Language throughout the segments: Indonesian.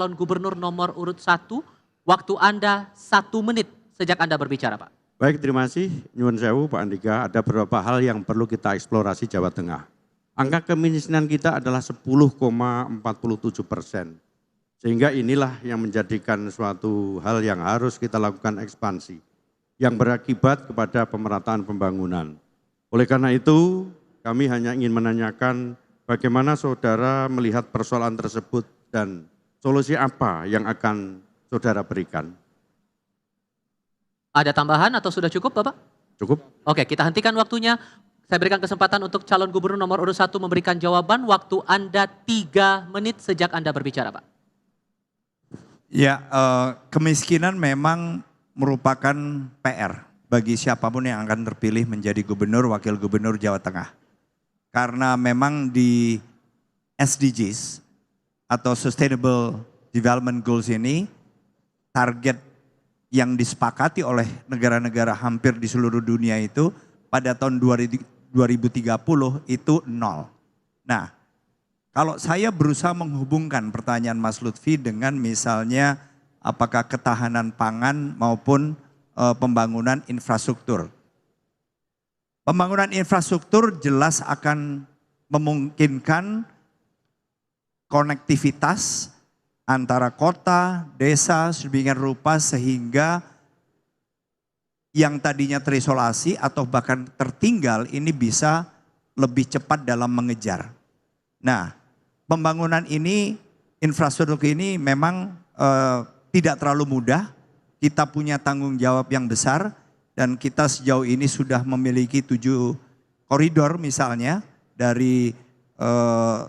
calon gubernur nomor urut 1. Waktu Anda 1 menit sejak Anda berbicara, Pak. Baik, terima kasih. Nyuwun sewu, Pak Andika. Ada beberapa hal yang perlu kita eksplorasi Jawa Tengah. Angka kemiskinan kita adalah 10,47%. Sehingga inilah yang menjadikan suatu hal yang harus kita lakukan ekspansi. Yang berakibat kepada pemerataan pembangunan. Oleh karena itu, kami hanya ingin menanyakan bagaimana saudara melihat persoalan tersebut dan solusi apa yang akan saudara berikan. Ada tambahan atau sudah cukup, Bapak? Cukup. Oke, kita hentikan waktunya. Saya berikan kesempatan untuk calon gubernur nomor urut 1 memberikan jawaban. Waktu Anda 3 menit sejak Anda berbicara, Pak. Ya, kemiskinan memang merupakan PR bagi siapapun yang akan terpilih menjadi gubernur, wakil gubernur Jawa Tengah. Karena memang di SDGs atau Sustainable Development Goals ini, target yang disepakati oleh negara-negara hampir di seluruh dunia itu pada tahun 2030 itu 0. Nah, kalau saya berusaha menghubungkan pertanyaan Mas Lutfi dengan misalnya apakah ketahanan pangan maupun pembangunan infrastruktur. Pembangunan infrastruktur jelas akan memungkinkan konektivitas antara kota, desa, sedemikian rupa sehingga yang tadinya terisolasi atau bahkan tertinggal ini bisa lebih cepat dalam mengejar. Nah, pembangunan ini, infrastruktur ini memang tidak terlalu mudah. Kita punya tanggung jawab yang besar dan kita sejauh ini sudah memiliki 7 koridor misalnya dari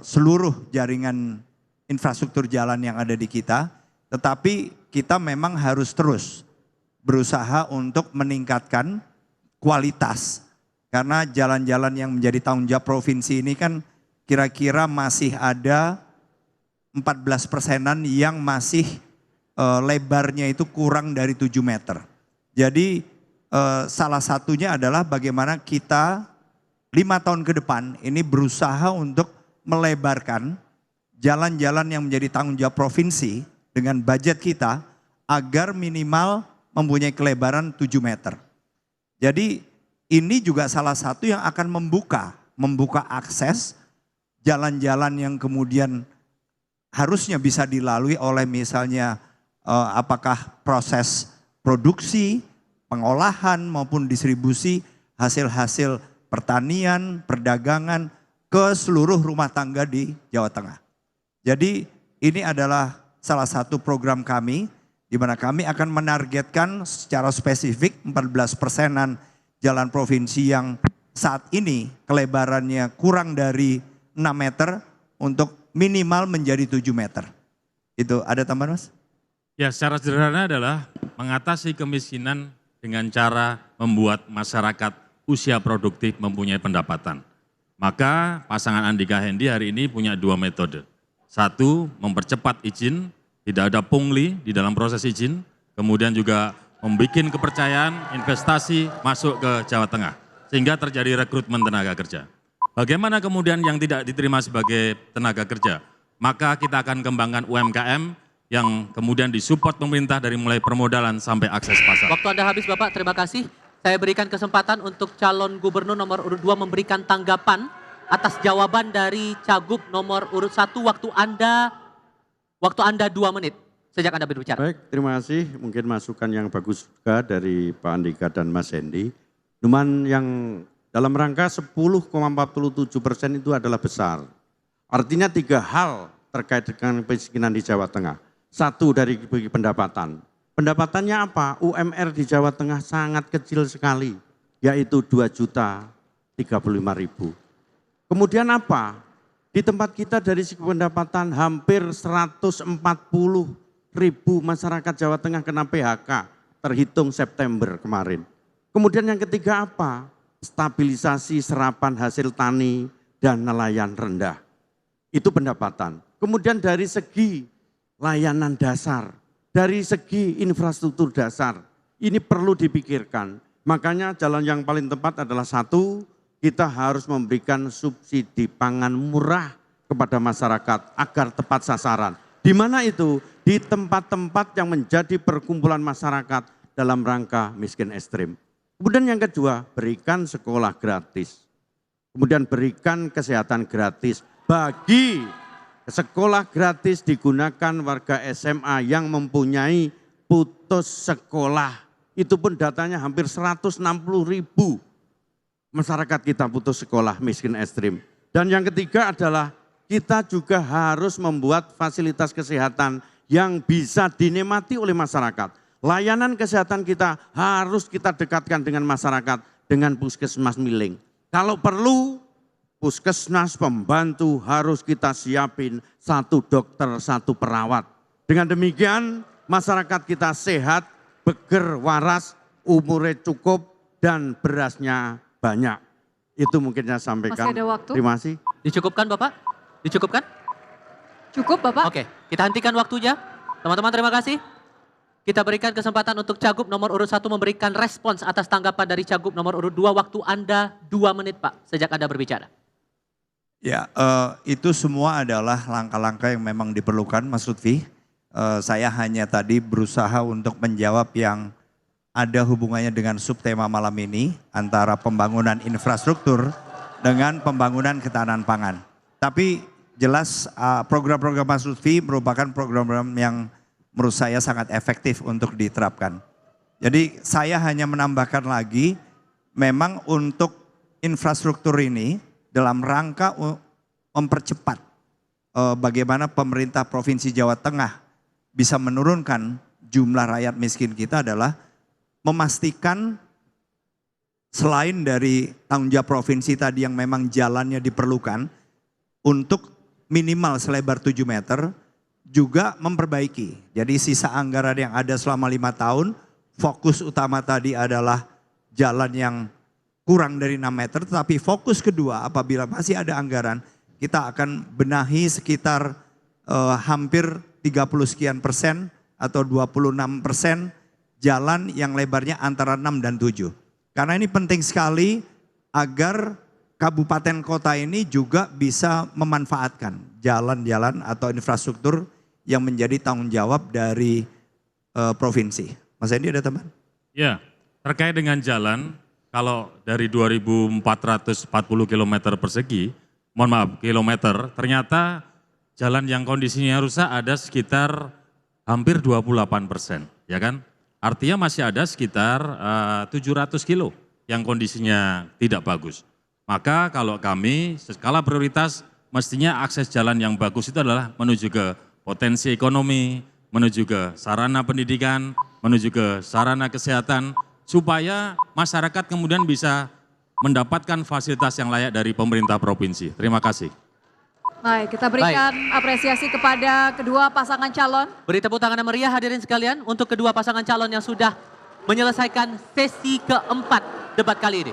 seluruh jaringan infrastruktur jalan yang ada di kita. Tetapi kita memang harus terus berusaha untuk meningkatkan kualitas. Karena jalan-jalan yang menjadi tanggung jawab provinsi ini kan kira-kira masih ada 14%-an yang masih lebarnya itu kurang dari 7 meter. Jadi salah satunya adalah bagaimana kita 5 tahun ke depan ini berusaha untuk melebarkan jalan-jalan yang menjadi tanggung jawab provinsi dengan budget kita agar minimal mempunyai kelebaran 7 meter. Jadi ini juga salah satu yang akan membuka akses jalan-jalan yang kemudian harusnya bisa dilalui oleh misalnya apakah proses produksi, pengolahan maupun distribusi hasil-hasil pertanian, perdagangan ke seluruh rumah tangga di Jawa Tengah. Jadi ini adalah salah satu program kami di mana kami akan menargetkan secara spesifik 14%-an jalan provinsi yang saat ini kelebarannya kurang dari 6 meter untuk minimal menjadi 7 meter. Itu ada tambahan, Mas? Ya, secara sederhana adalah mengatasi kemiskinan dengan cara membuat masyarakat usia produktif mempunyai pendapatan. Maka pasangan Andika Hendy hari ini punya 2 metode. 1, mempercepat izin, tidak ada pungli di dalam proses izin. Kemudian juga membuat kepercayaan investasi masuk ke Jawa Tengah. Sehingga terjadi rekrutmen tenaga kerja. Bagaimana kemudian yang tidak diterima sebagai tenaga kerja? Maka kita akan kembangkan UMKM yang kemudian disupport pemerintah dari mulai permodalan sampai akses pasar. Waktu Anda habis, Bapak, terima kasih. Saya berikan kesempatan untuk calon gubernur nomor urut 2 memberikan tanggapan atas jawaban dari cagup nomor urut 1. Waktu Anda 2 menit sejak Anda berbicara. Baik, terima kasih. Mungkin masukan yang bagus juga dari Pak Andika dan Mas Hendy. Cuman yang dalam rangka 10,47% itu adalah besar. Artinya 3 hal terkait dengan kemiskinan di Jawa Tengah. 1 dari segi pendapatan. Pendapatannya apa? UMR di Jawa Tengah sangat kecil sekali, yaitu 2.035.000. Kemudian apa? Di tempat kita dari segi pendapatan hampir 140.000 masyarakat Jawa Tengah kena PHK terhitung September kemarin. Kemudian yang ketiga apa? Stabilisasi serapan hasil tani dan nelayan rendah. Itu pendapatan. Kemudian dari segi layanan dasar, dari segi infrastruktur dasar, ini perlu dipikirkan. Makanya jalan yang paling tepat adalah 1, kita harus memberikan subsidi pangan murah kepada masyarakat agar tepat sasaran. Di mana itu? Di tempat-tempat yang menjadi perkumpulan masyarakat dalam rangka miskin ekstrim. Kemudian yang kedua, berikan sekolah gratis. Kemudian berikan kesehatan gratis. Bagi sekolah gratis digunakan warga SMA yang mempunyai putus sekolah. Itu pun datanya hampir 160.000 masyarakat kita putus sekolah miskin ekstrim. Dan yang ketiga adalah kita juga harus membuat fasilitas kesehatan yang bisa dinikmati oleh masyarakat. Layanan kesehatan kita harus kita dekatkan dengan masyarakat dengan puskesmas miling. Kalau perlu puskesmas pembantu harus kita siapin 1 dokter, 1 perawat. Dengan demikian masyarakat kita sehat, beger, waras, umurnya cukup dan berasnya banyak. Itu mungkin saya sampaikan. Masih ada waktu? Terima kasih. Dicukupkan Bapak? Dicukupkan? Cukup Bapak? Oke, kita hentikan waktunya. Teman-teman terima kasih. Kita berikan kesempatan untuk Cagup nomor urut 1 memberikan respons atas tanggapan dari Cagup nomor urut 2. Waktu Anda 2 menit Pak, sejak Anda berbicara. Ya, itu semua adalah langkah-langkah yang memang diperlukan Mas Lutfi. Saya hanya tadi berusaha untuk menjawab yang ada hubungannya dengan subtema malam ini antara pembangunan infrastruktur dengan pembangunan ketahanan pangan. Tapi jelas program-program Mas Lutfi merupakan program-program yang menurut saya sangat efektif untuk diterapkan. Jadi saya hanya menambahkan lagi, memang untuk infrastruktur ini dalam rangka mempercepat bagaimana pemerintah Provinsi Jawa Tengah bisa menurunkan jumlah rakyat miskin kita adalah memastikan selain dari tanggung jawab provinsi tadi yang memang jalannya diperlukan untuk minimal selebar 7 meter, juga memperbaiki. Jadi sisa anggaran yang ada selama 5 tahun, fokus utama tadi adalah jalan yang kurang dari 6 meter, tetapi fokus kedua apabila masih ada anggaran, kita akan benahi sekitar hampir 30 sekian persen atau 26% jalan yang lebarnya antara 6 dan 7. Karena ini penting sekali agar kabupaten kota ini juga bisa memanfaatkan jalan-jalan atau infrastruktur yang menjadi tanggung jawab dari provinsi. Mas Hendy ada teman? Ya, terkait dengan jalan, kalau dari 2.440 km persegi, mohon maaf kilometer, ternyata jalan yang kondisinya rusak ada sekitar hampir 28%, ya kan? Artinya masih ada sekitar 700 kilo yang kondisinya tidak bagus. Maka kalau kami skala prioritas mestinya akses jalan yang bagus itu adalah menuju ke potensi ekonomi, menuju ke sarana pendidikan, menuju ke sarana kesehatan, supaya masyarakat kemudian bisa mendapatkan fasilitas yang layak dari pemerintah provinsi. Terima kasih. Baik, kita berikan apresiasi kepada kedua pasangan calon. Beri tepuk tangan yang meriah hadirin sekalian untuk kedua pasangan calon yang sudah menyelesaikan sesi keempat debat kali ini.